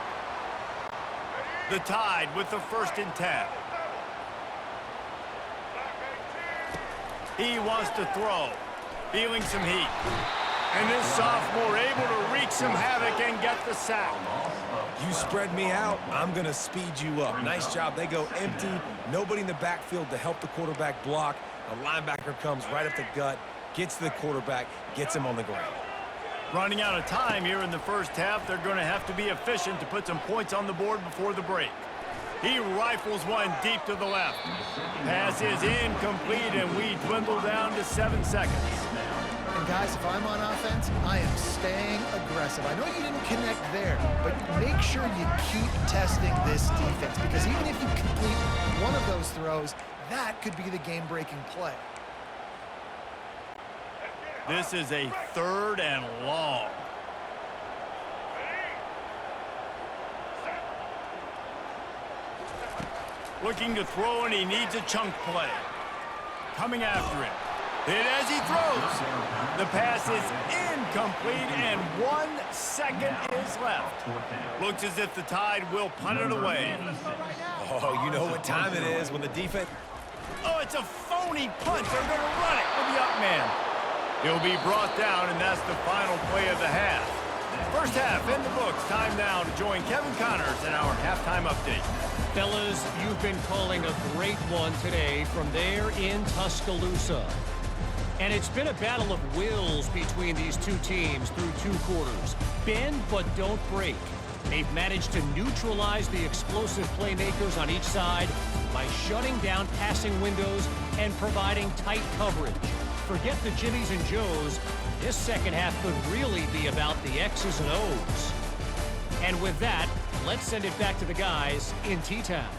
[SPEAKER 1] The Tide with the 1st and 10. He wants to throw. Feeling some heat. And this sophomore able to wreak some havoc and get the sack.
[SPEAKER 2] You spread me out, I'm going to speed you up. Nice job. They go empty. Nobody in the backfield to help the quarterback block. A linebacker comes right up the gut, gets to the quarterback, gets him on the ground.
[SPEAKER 1] Running out of time here in the first half, they're going to have to be efficient to put some points on the board before the break. He rifles one deep to the left. Pass is incomplete, and we dwindle down to 7 seconds.
[SPEAKER 3] And guys, if I'm on offense, I am staying aggressive. I know you didn't connect there, but make sure you keep testing this defense, because even if you complete one of those throws, that could be the game-breaking play.
[SPEAKER 1] This is a 3rd and long. Looking to throw, and he needs a chunk play. Coming after him. Hit as he throws. The pass is incomplete, and 1 second is left. Looks as if the Tide will punt it away.
[SPEAKER 2] Oh, you know what time it is when the defense...
[SPEAKER 1] Oh, it's a phony punt. They're going to run it with the up man. He'll be brought down, and that's the final play of the half. First half in the books. Time now to join Kevin Connors in our halftime update.
[SPEAKER 4] Fellas, you've been calling a great one today from there in Tuscaloosa. And it's been a battle of wills between these two teams through 2 quarters. Bend but don't break. They've managed to neutralize the explosive playmakers on each side by shutting down passing windows and providing tight coverage. Forget the Jimmies and Joes. This second half could really be about the X's and O's. And with that, let's send it back to the guys in T-Town.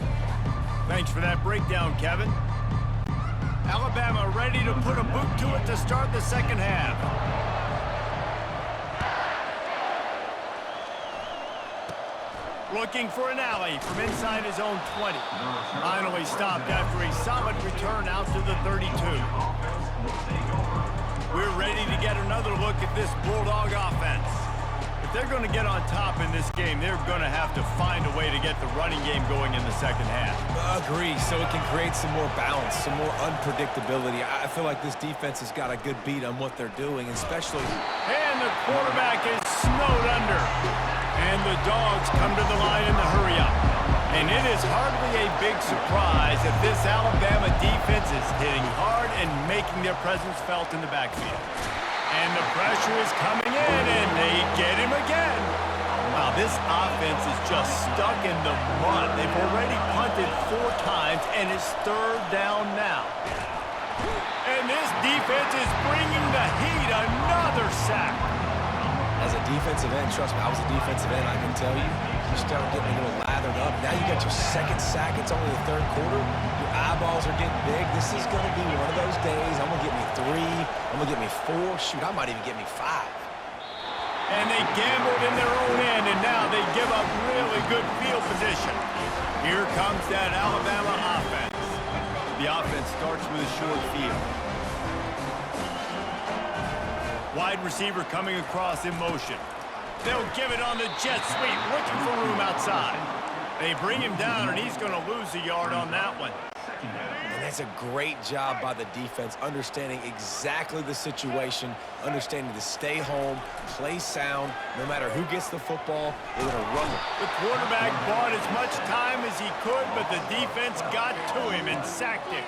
[SPEAKER 1] Thanks for that breakdown, Kevin. Alabama ready to put a boot to it to start the second half. Looking for an alley from inside his own 20. Finally stopped after a solid return out to the 32. We're ready to get another look at this Bulldog offense. If they're going to get on top in this game, they're going to have to find a way to get the running game going in the second half.
[SPEAKER 2] Agree, so it can create some more balance, some more unpredictability. I feel like this defense has got a good beat on what they're doing, especially...
[SPEAKER 1] And the quarterback is snowed under. And the Dogs come to the line in the hurry-up. And it is hardly a big surprise that this Alabama defense is hitting hard and making their presence felt in the backfield. And the pressure is coming in, and they get him again. Wow, this offense is just stuck in the mud. They've already punted 4 times, and it's 3rd down now. And this defense is bringing the heat. Another sack.
[SPEAKER 2] As a defensive end, trust me, I was a defensive end, I can tell you, you start getting a little lathered up. Now you got your 2nd sack. It's only the 3rd quarter. Your eyeballs are getting big. This is going to be one of those days. I'm going to get me 3. I'm going to get me 4. Shoot, I might even get me 5.
[SPEAKER 1] And they gambled in their own end, and now they give up really good field position. Here comes that Alabama offense. The offense starts with a short field. Wide receiver coming across in motion. They'll give it on the jet sweep, looking for room outside. They bring him down, and he's going to lose a yard on that one.
[SPEAKER 2] And that's a great job by the defense, understanding exactly the situation, understanding to stay home, play sound. No matter who gets the football, they're going to run it.
[SPEAKER 1] The quarterback bought as much time as he could, but the defense got to him and sacked him.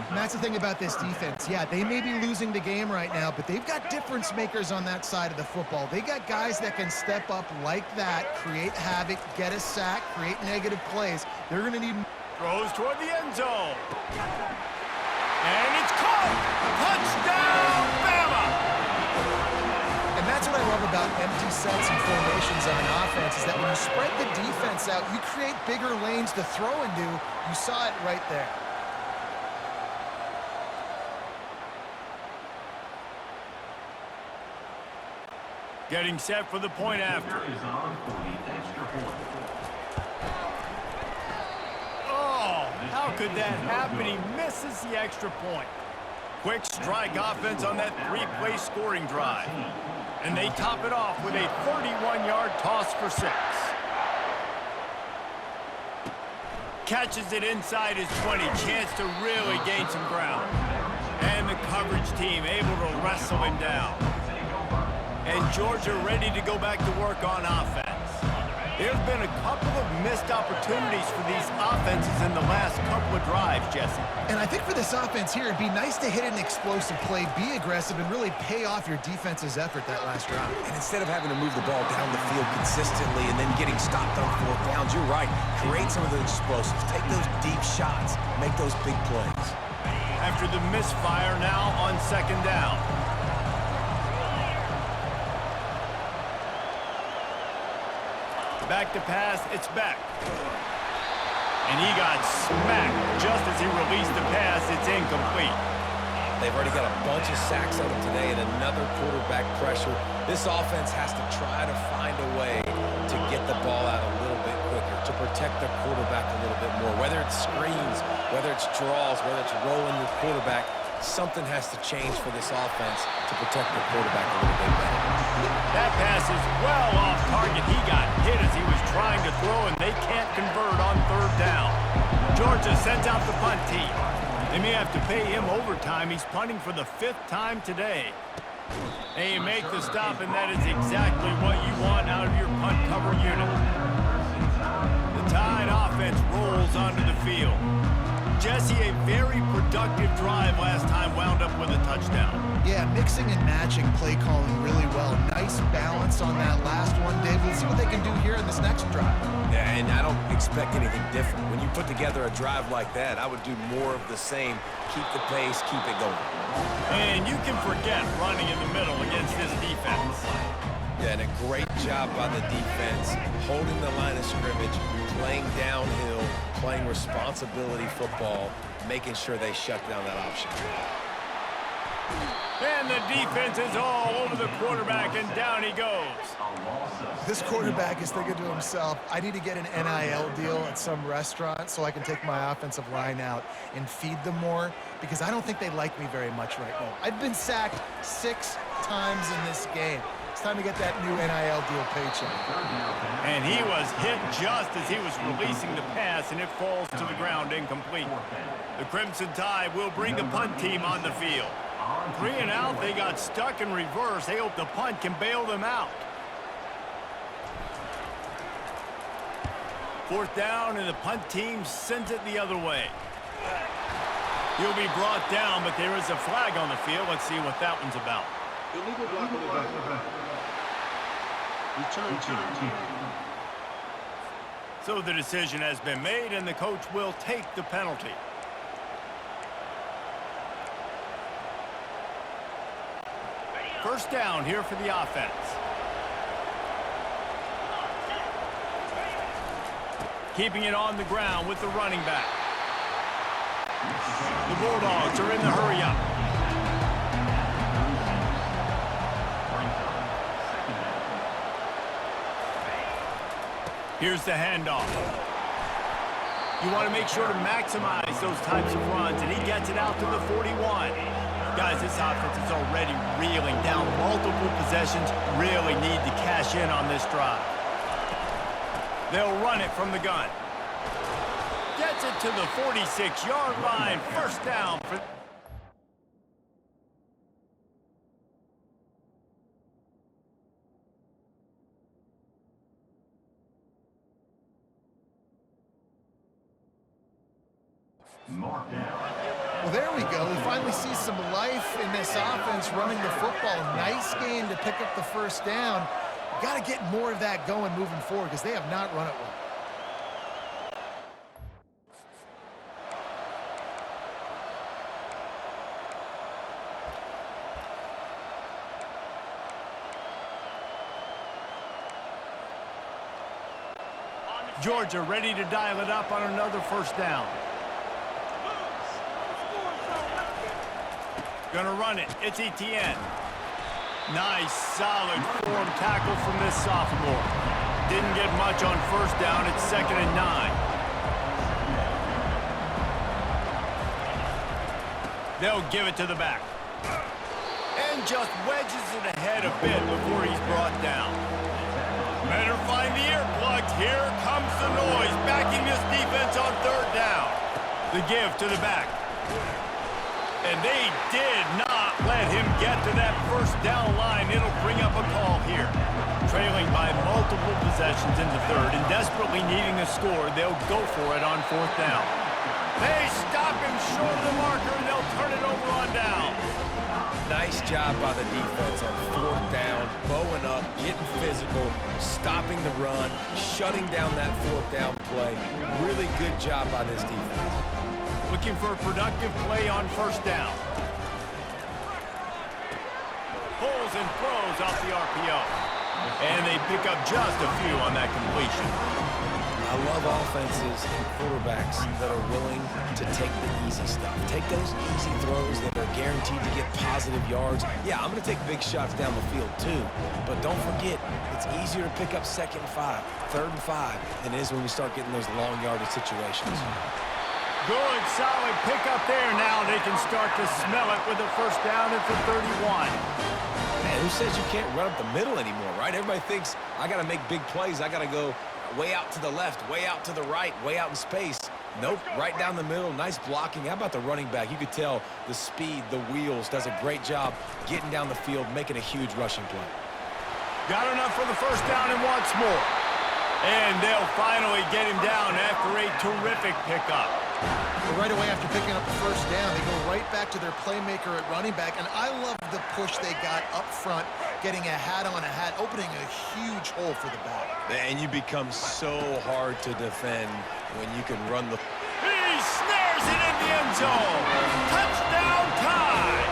[SPEAKER 3] And that's the thing about this defense. Yeah, they may be losing the game right now, but they've got difference makers on that side of the football. They got guys that can step up like that, create havoc, get a sack, create negative plays. They're going to need...
[SPEAKER 1] Throws toward the end zone. And it's caught! Touchdown, Bama!
[SPEAKER 3] And that's what I love about empty sets and formations of an offense, is that when you spread the defense out, you create bigger lanes to throw into. You saw it right there.
[SPEAKER 1] Getting set for the point after. Oh, how could that happen? He misses the extra point. Quick strike offense on that 3-play scoring drive. And they top it off with a 31-yard toss for 6. Catches it inside his 20. Chance to really gain some ground. And the coverage team able to wrestle him down. And Georgia ready to go back to work on offense. There's been a couple of missed opportunities for these offenses in the last couple of drives, Jesse.
[SPEAKER 3] And I think for this offense here, it'd be nice to hit an explosive play, be aggressive, and really pay off your defense's effort that last drive.
[SPEAKER 2] And instead of having to move the ball down the field consistently and then getting stopped on fourth downs, you're right. Create some of those explosives. Take those deep shots. Make those big plays.
[SPEAKER 1] After the misfire now on second down. Back to pass, it's Beck. And he got smacked just as he released the pass. It's incomplete.
[SPEAKER 2] They've already got a bunch of sacks on them today and another quarterback pressure. This offense has to try to find a way to get the ball out a little bit quicker, to protect the quarterback a little bit more. Whether it's screens, whether it's draws, whether it's rolling your quarterback, something has to change for this offense to protect the quarterback a little bit better.
[SPEAKER 1] That pass is well off target. He got hit as he was trying to throw, and they can't convert on third down. Georgia sends out the punt team. They may have to pay him overtime. He's punting for the 5th time today. And you make the stop, and that is exactly what you want out of your punt cover unit. The Tide offense rolls onto the field. Jesse, a very productive drive last time wound up with a touchdown.
[SPEAKER 3] Yeah, mixing and matching play calling really well. Nice balance on that last one, Dave. Let's see what they can do here in this next drive.
[SPEAKER 2] Yeah, and I don't expect anything different. When you put together a drive like that, I would do more of the same. Keep the pace, keep it going.
[SPEAKER 1] And you can forget running in the middle against this defense.
[SPEAKER 2] Yeah, and a great job by the defense, holding the line of scrimmage, playing downhill, playing responsibility football, making sure they shut down that option.
[SPEAKER 1] And the defense is all over the quarterback, and down he goes.
[SPEAKER 3] This quarterback is thinking to himself, I need to get an NIL deal at some restaurant so I can take my offensive line out and feed them more, because I don't think they like me very much right now. I've been sacked 6 times in this game. It's time to get that new NIL deal paycheck.
[SPEAKER 1] And he was hit just as he was releasing the pass, and it falls to the ground incomplete. The Crimson Tide will bring the punt team on the field. 3 and out, they got stuck in reverse. They hope the punt can bail them out. 4th down, and the punt team sends it the other way. He'll be brought down, but there is a flag on the field. Let's see what that one's about.
[SPEAKER 5] Illegal block on the back. Return team.
[SPEAKER 1] So the decision has been made, and the coach will take the penalty. First down here for the offense. Keeping it on the ground with the running back. The Bulldogs are in the hurry-up. Here's the handoff. You want to make sure to maximize those types of runs, and he gets it out to the 41. Guys, this offense is already reeling down multiple possessions. Really need to cash in on this drive. They'll run it from the gun. Gets it to the 46-yard line. First down for...
[SPEAKER 3] Well, there we go. We finally see some life in this offense running the football. Nice game to pick up the first down. Got to get more of that going moving forward because they have not run it well.
[SPEAKER 1] Georgia ready to dial it up on another first down. Gonna run it. It's Etienne. Nice, solid form tackle from this sophomore. Didn't get much on first down. It's 2nd and 9. They'll give it to the back. And just wedges it ahead a bit before he's brought down. Better find the earplugs. Here comes the noise, backing this defense on third down. The give to the back. And they did not let him get to that first down line. It'll bring up a call here. Trailing by multiple possessions in the third and desperately needing a score, they'll go for it on fourth down. They stop him short of the marker, and they'll turn it over on down.
[SPEAKER 2] Nice job by the defense on fourth down, bowing up, getting physical, stopping the run, shutting down that fourth down play. Really good job by this defense.
[SPEAKER 1] Looking for a productive play on first down. Pulls and throws off the RPO. And they pick up just a few on that completion.
[SPEAKER 2] I love offenses and quarterbacks that are willing to take the easy stuff. Take those easy throws that are guaranteed to get positive yards. Yeah, I'm going to take big shots down the field too. But don't forget, it's easier to pick up second and 5, third and 5 than it is when we start getting those long yardage situations.
[SPEAKER 1] Good, solid pickup there. Now they can start to smell it with a first down at the 31.
[SPEAKER 2] Man, who says you can't run up the middle anymore, right? Everybody thinks I got to make big plays. I got to go way out to the left, way out to the right, way out in space. Nope, right down the middle. Nice blocking. How about the running back? You could tell the speed, the wheels, does a great job getting down the field, making a huge rushing play.
[SPEAKER 1] Got enough for the first down and wants more. And they'll finally get him down after a terrific pickup.
[SPEAKER 3] But right away after picking up the first down, they go right back to their playmaker at running back. And I love the push they got up front, getting a hat on a hat, opening a huge hole for the back.
[SPEAKER 2] And you become so hard to defend when you can run the...
[SPEAKER 1] He snares it in the end zone. Touchdown time.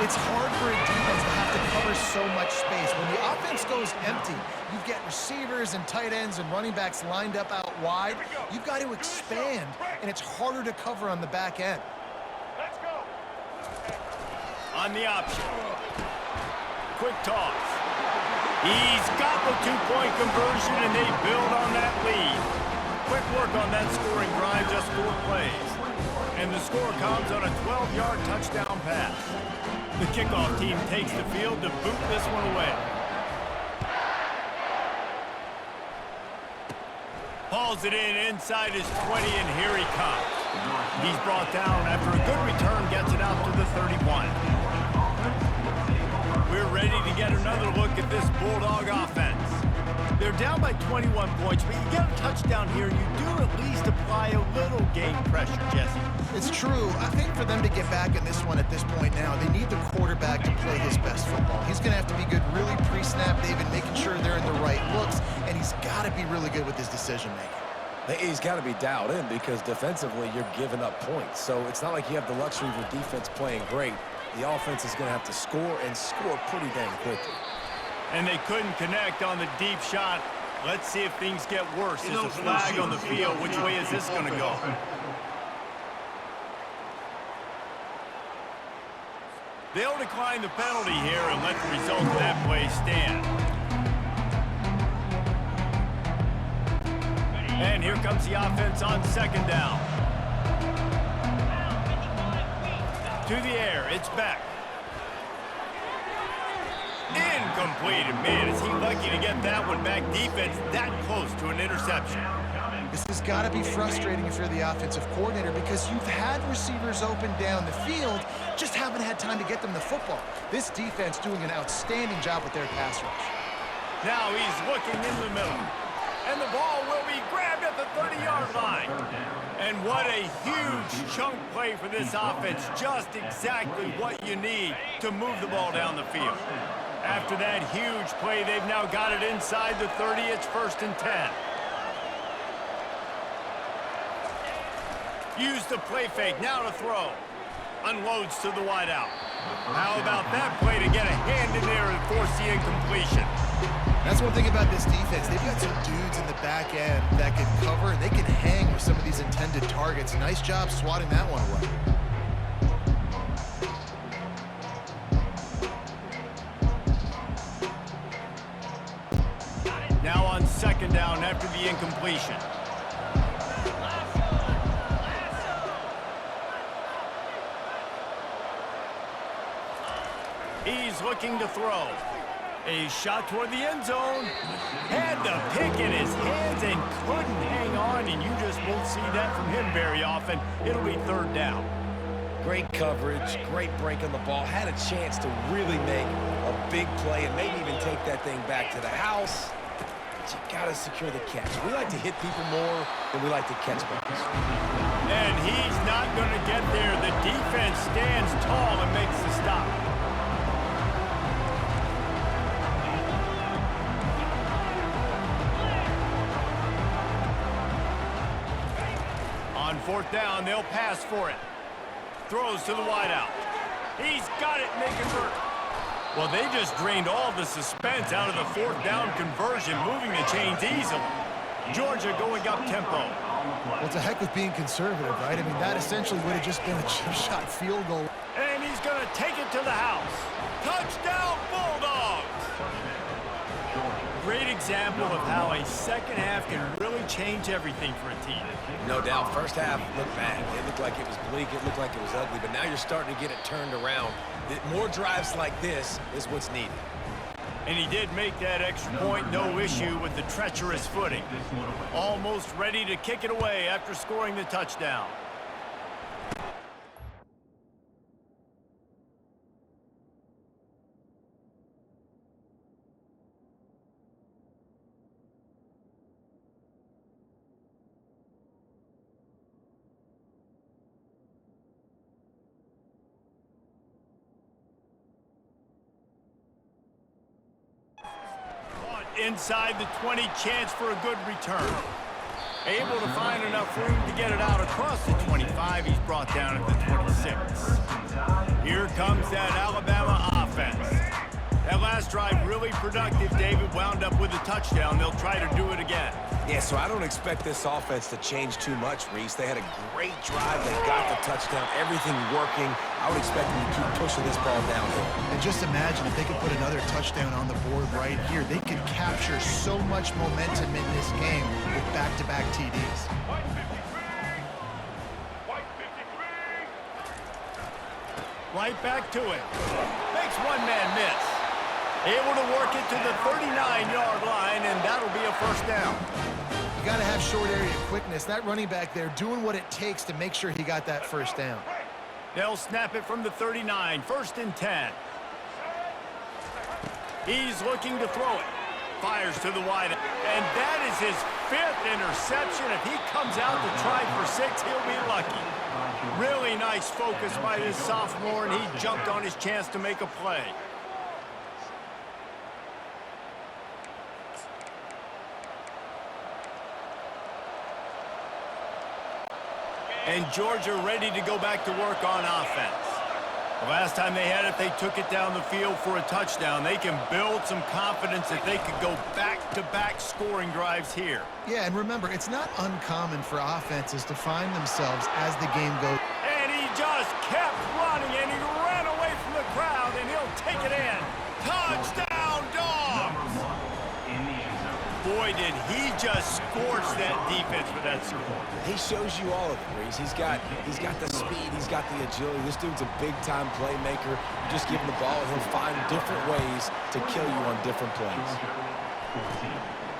[SPEAKER 3] It's hard for a defense to have to cover so much space. When the offense goes empty, you get receivers and tight ends and running backs lined up out wide. You've got to expand, and it's harder to cover on the back end.
[SPEAKER 1] Let's go. On the option. Quick toss. He's got the two-point conversion, and they build on that lead. Quick work on that scoring drive, just 4 plays. And the score comes on a 12-yard touchdown pass. The kickoff team takes the field to boot this one away. Hauls it in inside his 20, and here he comes. He's brought down after a good return, gets it out to the 31. We're ready to get another look at this Bulldog offense. They're down by 21 points, but you get a touchdown here, you do at least apply a little game pressure, Jesse.
[SPEAKER 3] It's true. I think for them to get back in this one at this point now, they need the quarterback to play his best football. He's going to have to be good really pre-snap, David, making sure they're in the right looks, and he's got to be really good with his decision-making.
[SPEAKER 2] He's got to be dialed in because defensively you're giving up points. So it's not like you have the luxury of your defense playing great. The offense is going to have to score and score pretty dang quickly.
[SPEAKER 1] And they couldn't connect on the deep shot. Let's see if things get worse. There's a flag on the field. Which way is this going to go? They'll decline the penalty here and let the result of that play stand. And here comes the offense on second down. To the air, it's back. Incomplete, and man, is he lucky to get that one back. Defense that close to an interception.
[SPEAKER 3] This has got to be frustrating if you're the offensive coordinator because you've had receivers open down the field, just haven't had time to get them the football. This defense doing an outstanding job with their pass rush.
[SPEAKER 1] Now he's looking in the middle. And the ball will be grabbed at the 30-yard line. And what a huge chunk play for this offense. Just exactly what you need to move the ball down the field. After that huge play, they've now got it inside the 30. It's 1st and 10. Use the play fake, now to throw. Unloads to the wideout. How about that play to get a hand in there and force the incompletion?
[SPEAKER 3] That's one thing about this defense. They've got some dudes in the back end that can cover, and they can hang with some of these intended targets. Nice job swatting that one away.
[SPEAKER 1] Now on second down after the incompletion. He's looking to throw. A shot toward the end zone. Had the pick in his hands and couldn't hang on, and you just won't see that from him very often. It'll be third down.
[SPEAKER 2] Great coverage, great break on the ball. Had a chance to really make a big play and maybe even take that thing back to the house. But you got to secure the catch. We like to hit people more than we like to catch balls.
[SPEAKER 1] And he's not going to get there. The defense stands tall and makes the stop. On fourth down, they'll pass for it. Throws to the wideout. He's got it, making work. Well, they just drained all the suspense out of the fourth down conversion, moving the chains easily. Georgia going up tempo.
[SPEAKER 3] Well, it's a heck of being conservative, right? I mean, that essentially would have just been a chip shot field goal.
[SPEAKER 1] And he's going to take it to the house. Touchdown, Bulldogs! Great example of how a second half can really change everything for a team.
[SPEAKER 2] No doubt, first half looked bad. It looked like it was bleak. It looked like it was ugly. But now you're starting to get it turned around. More drives like this is what's needed.
[SPEAKER 1] And he did make that extra point, no issue with the treacherous footing. Almost ready to kick it away after scoring the touchdown. Inside the 20, chance for a good return. Able to find enough room to get it out across the 25. He's brought down at the 26. Here comes that Alabama offense. That last drive really productive. David wound up with a touchdown. They'll try to do it again.
[SPEAKER 2] Yeah, so I don't expect this offense to change too much, Reese. They had a great drive. They got the touchdown. Everything working. I would expect them to keep pushing this ball downhill.
[SPEAKER 3] And just imagine if they could put another touchdown on the board right here. They could capture so much momentum in this game with back-to-back TDs.
[SPEAKER 1] Right back to it. Makes one man miss. Able to work it to the 39-yard line, and that'll be a first down.
[SPEAKER 3] You got to have short area quickness. That running back there doing what it takes to make sure he got that first down.
[SPEAKER 1] They'll snap it from the 39, first and 10. He's looking to throw it. Fires to the wide, and that is his 5th interception. If he comes out to try for 6, he'll be lucky. Really nice focus by this sophomore, and he jumped on his chance to make a play. And Georgia ready to go back to work on offense. The last time they had it, they took it down the field for a touchdown. They can build some confidence that they could go back-to-back scoring drives here.
[SPEAKER 3] Yeah, and remember, it's not uncommon for offenses to find themselves as the game goes.
[SPEAKER 1] And he just kept running, and he ran away from the crowd, and he'll take it in. Touchdown, Dogs! Boy, did he just scorch that defense with that score.
[SPEAKER 2] He shows you all of it, Reese. He's got the speed, he's got the agility. This dude's a big-time playmaker. You just give him the ball, and he'll find different ways to kill you on different plays.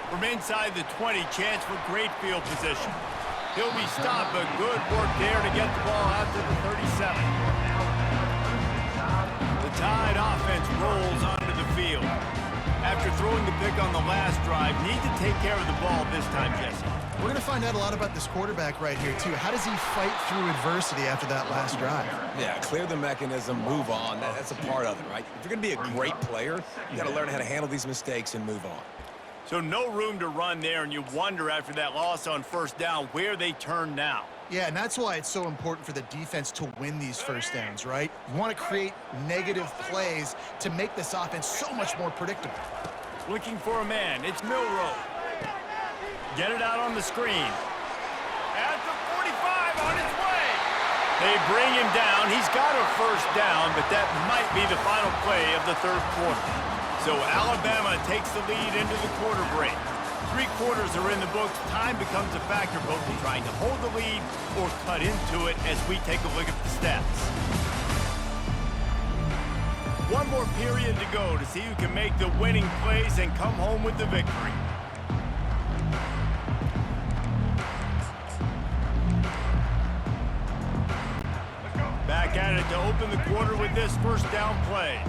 [SPEAKER 1] From inside the 20, chance for great field position. He'll be stopped, but good work there to get the ball out to the 37. The Tide offense rolls onto the field. After throwing the pick on the last drive, need to take care of the ball this time, Jesse.
[SPEAKER 3] We're going to find out a lot about this quarterback right here, too. How does he fight through adversity after that last drive?
[SPEAKER 2] Yeah, clear the mechanism, move on. That's a part of it, right? If you're going to be a great player, you got to learn how to handle these mistakes and move on.
[SPEAKER 1] So no room to run there, and you wonder after that loss on first down where they turn now.
[SPEAKER 3] Yeah, and that's why it's so important for the defense to win these first downs, right? You want to create negative plays to make this offense so much more predictable.
[SPEAKER 1] Looking for a man. It's Milroe. Get it out on the screen. At the 45 on his way. They bring him down. He's got a first down, but that might be the final play of the third quarter. So Alabama takes the lead into the quarter break. 3 quarters are in the books. Time becomes a factor both in trying to hold the lead or cut into it as we take a look at the stats. One more period to go to see who can make the winning plays and come home with the victory. Back at it to open the quarter with this first down play.